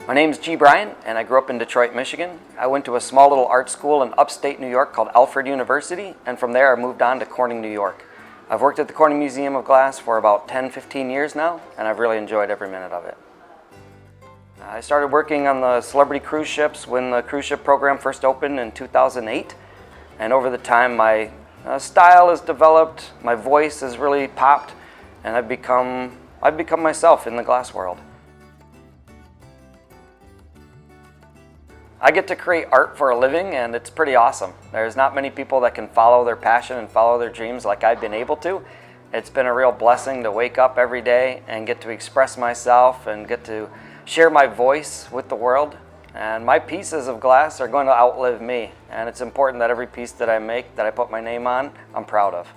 My name's G. Bryan, and I grew up in Detroit, Michigan. I went to a small little art school in upstate New York called Alfred University, and from there I moved on to Corning, New York. I've worked at the Corning Museum of Glass for about 10-15 years now, and I've really enjoyed every minute of it. I started working on the celebrity cruise ships when the cruise ship program first opened in 2008, and over the time my style has developed, my voice has really popped, and I've become myself in the glass world. I get to create art for a living, and it's pretty awesome. There's not many people that can follow their passion and follow their dreams like I've been able to. It's been a real blessing to wake up every day and get to express myself and get to share my voice with the world. And my pieces of glass are going to outlive me, and it's important that every piece that I make, that I put my name on, I'm proud of.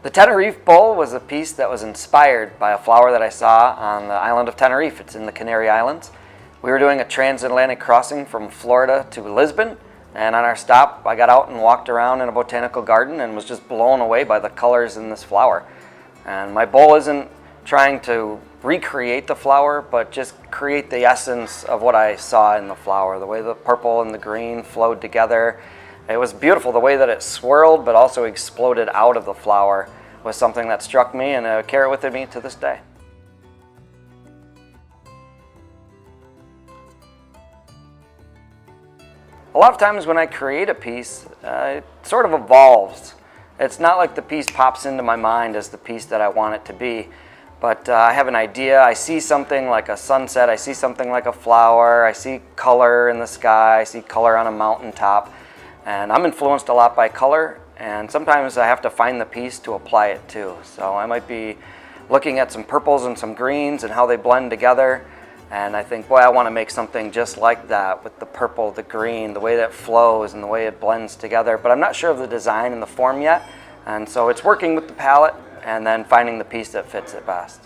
The Tenerife Bowl was a piece that was inspired by a flower that I saw on the island of Tenerife. It's in the Canary Islands. We were doing a transatlantic crossing from Florida to Lisbon, and on our stop I got out and walked around in a botanical garden and was just blown away by the colors in this flower. And my bowl isn't trying to recreate the flower, but just create the essence of what I saw in the flower, the way the purple and the green flowed together. It was beautiful. The way that it swirled but also exploded out of the flower was something that struck me, and I carry it with me to this day. A lot of times when I create a piece, it sort of evolves. It's not like the piece pops into my mind as the piece that I want it to be, but I have an idea. I see something like a sunset, I see something like a flower, I see color in the sky, I see color on a mountaintop. And I'm influenced a lot by color, and sometimes I have to find the piece to apply it to. So I might be looking at some purples and some greens and how they blend together, and I think, boy, I want to make something just like that with the purple, the green, the way that flows and the way it blends together. But I'm not sure of the design and the form yet, and so it's working with the palette and then finding the piece that fits it best.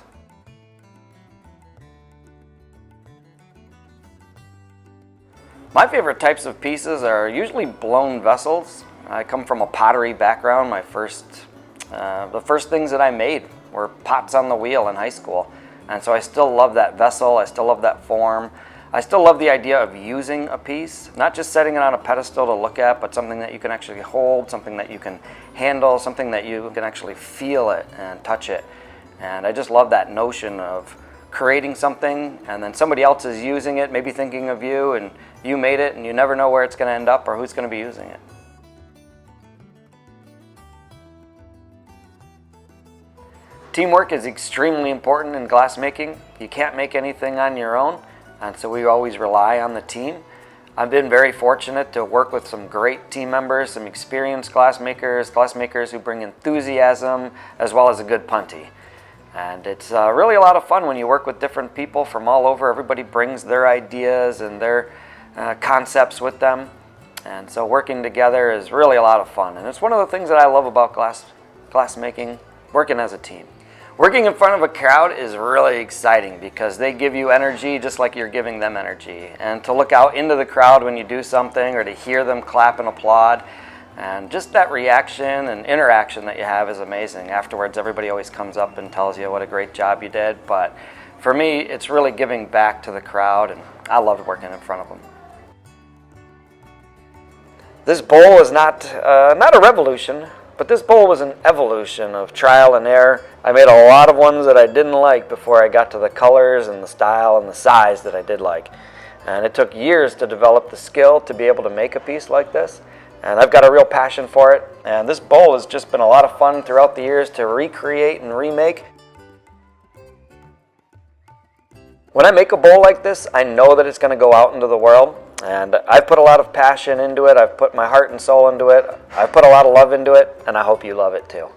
My favorite types of pieces are usually blown vessels. I come from a pottery background. The first things that I made were pots on the wheel in high school. And so I still love that vessel, I still love that form. I still love the idea of using a piece, not just setting it on a pedestal to look at, but something that you can actually hold, something that you can handle, something that you can actually feel it and touch it. And I just love that notion of creating something and then somebody else is using it, maybe thinking of you, and you made it, and you never know where it's going to end up or who's going to be using it. Teamwork is extremely important in glass making. You can't make anything on your own, and so we always rely on the team. I've been very fortunate to work with some great team members, some experienced glassmakers who bring enthusiasm as well as a good puntee. And it's really a lot of fun when you work with different people from all over. Everybody brings their ideas and their concepts with them, and so working together is really a lot of fun. And it's one of the things that I love about glass making, working as a team. Working in front of a crowd is really exciting because they give you energy just like you're giving them energy. And to look out into the crowd when you do something, or to hear them clap and applaud, and just that reaction and interaction that you have is amazing. Afterwards, everybody always comes up and tells you what a great job you did, but for me, it's really giving back to the crowd, and I loved working in front of them. This bowl is not a revolution, but this bowl was an evolution of trial and error. I made a lot of ones that I didn't like before I got to the colors and the style and the size that I did like. And it took years to develop the skill to be able to make a piece like this. And I've got a real passion for it. And this bowl has just been a lot of fun throughout the years to recreate and remake. When I make a bowl like this, I know that it's going to go out into the world. And I've put a lot of passion into it. I've put my heart and soul into it. I've put a lot of love into it, and I hope you love it too.